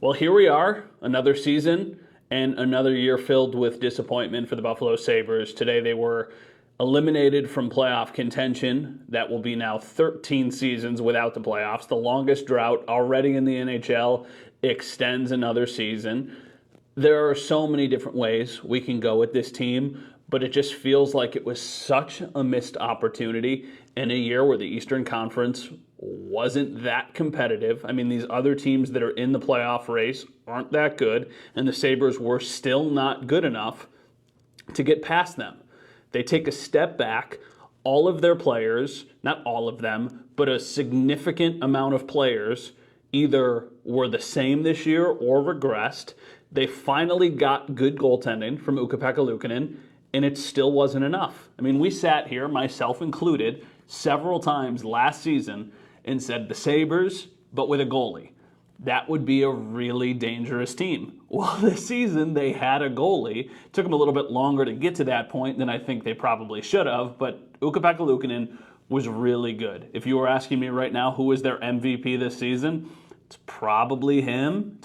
Well, here we are, another season and another year filled with disappointment for the Buffalo Sabres. Today they were eliminated from playoff contention. That will be now 13 seasons without the playoffs. The longest drought already in the NHL extends another season. There are so many different ways we can go with this team, but it just feels like it was such a missed opportunity in a year where the Eastern Conference wasn't that competitive. I mean, these other teams that are in the playoff race aren't that good, and the Sabres were still not good enough to get past them. They take a step back. All of their players, not all of them, but a significant amount of players either were the same this year or regressed. They finally got good goaltending from Ukko-Pekka Luukkonen, and it still wasn't enough. I mean, we sat here, myself included, several times last season and said the Sabres, but with a goalie. That would be a really dangerous team. Well, this season they had a goalie. It took them a little bit longer to get to that point than I think they probably should have, but Ukko-Pekka Luukkonen was really good. If you were asking me right now who was their MVP this season, it's probably him.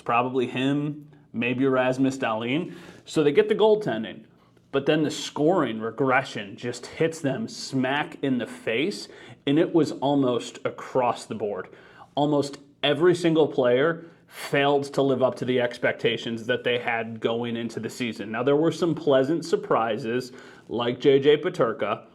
Maybe Rasmus Dahlin. So they get the goaltending, but then the scoring regression just hits them smack in the face, and it was almost across the board. Almost every single player failed to live up to the expectations that they had going into the season. Now, there were some pleasant surprises, like J.J. Peterka,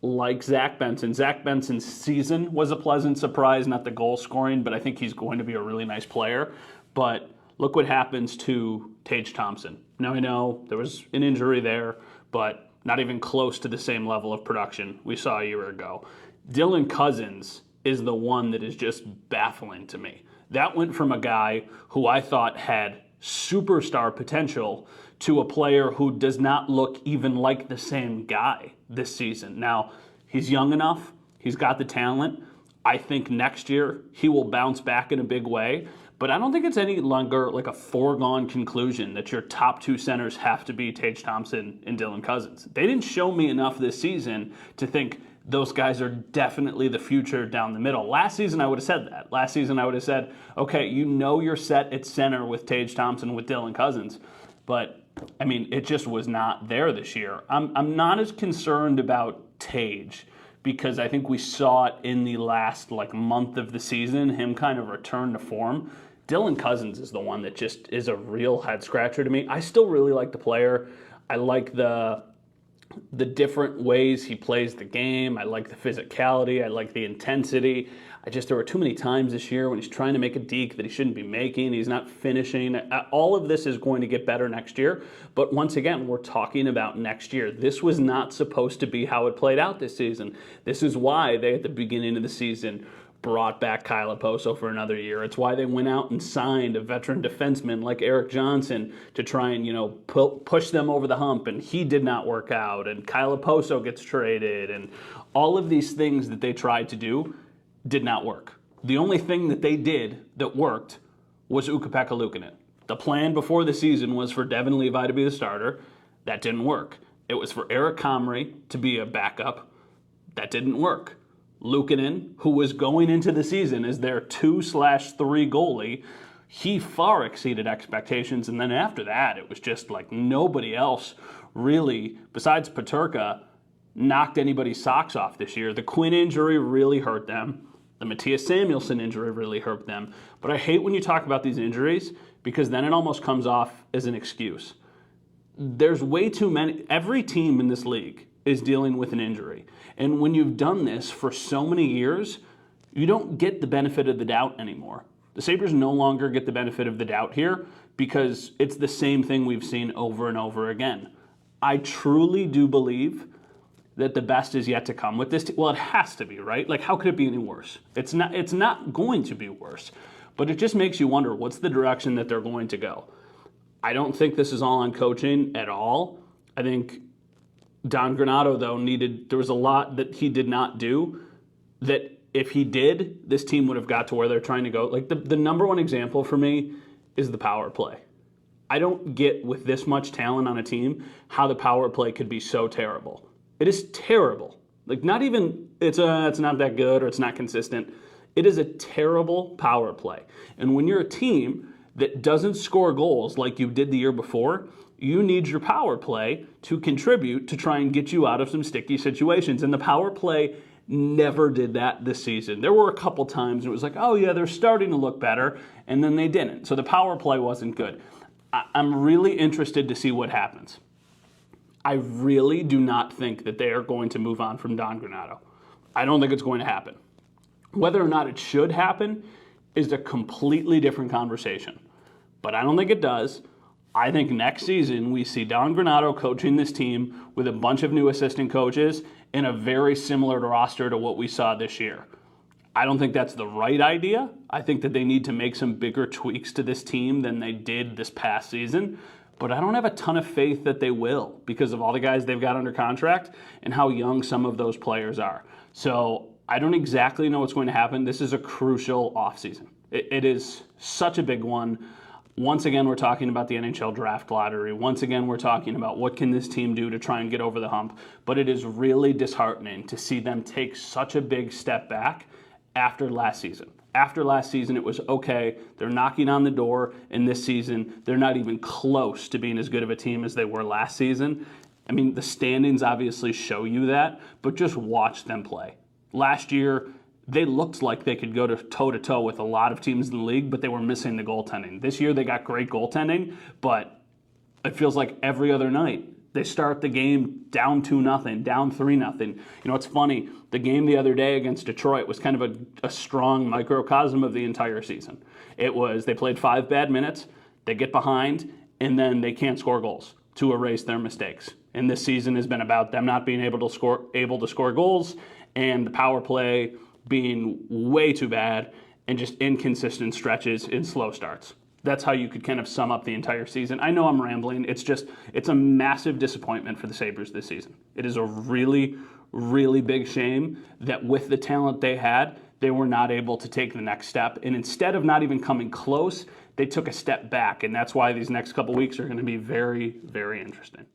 like Zach Benson. Zach Benson's season was a pleasant surprise, not the goal scoring, but I think he's going to be a really nice player. But look what happens to Tage Thompson. Now, I know there was an injury there, but not even close to the same level of production we saw a year ago. Dylan Cozens is the one that is just baffling to me. That went from a guy who I thought had superstar potential to a player who does not look even like the same guy this season. Now, he's young enough. He's got the talent. I think next year he will bounce back in a big way. But I don't think it's any longer like a foregone conclusion that your top two centers have to be Tage Thompson and Dylan Cozens. They didn't show me enough this season to think those guys are definitely the future down the middle. Last season, I would have said that. Last season, I would have said, okay, you know you're set at center with Tage Thompson, with Dylan Cozens. But, I mean, it just was not there this year. I'm not as concerned about Tage because I think we saw it in the last, month of the season, him kind of return to form. Dylan Cozens is the one that just is a real head-scratcher to me. I still really like the player. I like the different ways he plays the game. I like the physicality. I like the intensity. There were too many times this year when he's trying to make a deke that he shouldn't be making. He's not finishing. All of this is going to get better next year. But once again, we're talking about next year. This was not supposed to be how it played out this season. This is why they, at the beginning of the season, brought back Kyle Oposo for another year. It's why they went out and signed a veteran defenseman like Eric Johnson to try and, push them over the hump, and he did not work out, and Kyle Oposo gets traded, and all of these things that they tried to do did not work. The only thing that they did that worked was Ukko-Pekka Luukkonen. The plan before the season was for Devin Levi to be the starter. That didn't work. It was for Eric Comrie to be a backup. That didn't work. Luukkonen, who was going into the season as their 2/3 goalie, he far exceeded expectations. And then after that, it was just like nobody else really, besides Peterka, knocked anybody's socks off this year. The Quinn injury really hurt them. The Mattias Samuelsson injury really hurt them. But I hate when you talk about these injuries because then it almost comes off as an excuse. There's way too many. Every team in this league is dealing with an injury. And when you've done this for so many years, you don't get the benefit of the doubt anymore. The Sabres no longer get the benefit of the doubt here because it's the same thing we've seen over and over again. I truly do believe that the best is yet to come with this team. Well, it has to be, right? How could it be any worse? It's not going to be worse. But it just makes you wonder, what's the direction that they're going to go? I don't think this is all on coaching at all. I think Don Granato, though, there was a lot that he did not do that if he did, this team would have got to where they're trying to go. The number one example for me is the power play. I don't get, with this much talent on a team, how the power play could be so terrible. It is terrible. Not even, it's not that good or it's not consistent. It is a terrible power play. And when you're a team that doesn't score goals like you did the year before, you need your power play to contribute to try and get you out of some sticky situations. And the power play never did that this season. There were a couple times it was like, oh yeah, they're starting to look better, and then they didn't. So the power play wasn't good. I'm really interested to see what happens. I really do not think that they are going to move on from Don Granato. I don't think it's going to happen. Whether or not it should happen is a completely different conversation. But I don't think it does. I think next season we see Don Granato coaching this team with a bunch of new assistant coaches in a very similar roster to what we saw this year. I don't think that's the right idea. I think that they need to make some bigger tweaks to this team than they did this past season. But I don't have a ton of faith that they will because of all the guys they've got under contract and how young some of those players are. So I don't exactly know what's going to happen. This is a crucial offseason. It is such a big one. Once again, we're talking about the NHL draft lottery. Once again, we're talking about what can this team do to try and get over the hump. But it is really disheartening to see them take such a big step back after last season. After last season, it was okay. They're knocking on the door, and this season, they're not even close to being as good of a team as they were last season. I mean, the standings obviously show you that, but just watch them play. Last year, they looked like they could go toe-to-toe with a lot of teams in the league, but they were missing the goaltending. This year, they got great goaltending, but it feels like every other night, they start the game down 2-0, down 3-0. You know, it's funny. The game the other day against Detroit was kind of a strong microcosm of the entire season. It was they played 5 bad minutes, they get behind, and then they can't score goals to erase their mistakes. And this season has been about them not being able to score goals, and the power play being way too bad, and just inconsistent stretches and slow starts. That's how you could kind of sum up the entire season. I know I'm rambling. It's a massive disappointment for the Sabres this season. It is a really, really big shame that with the talent they had, they were not able to take the next step. And instead of not even coming close, they took a step back. And that's why these next couple weeks are going to be very, very interesting.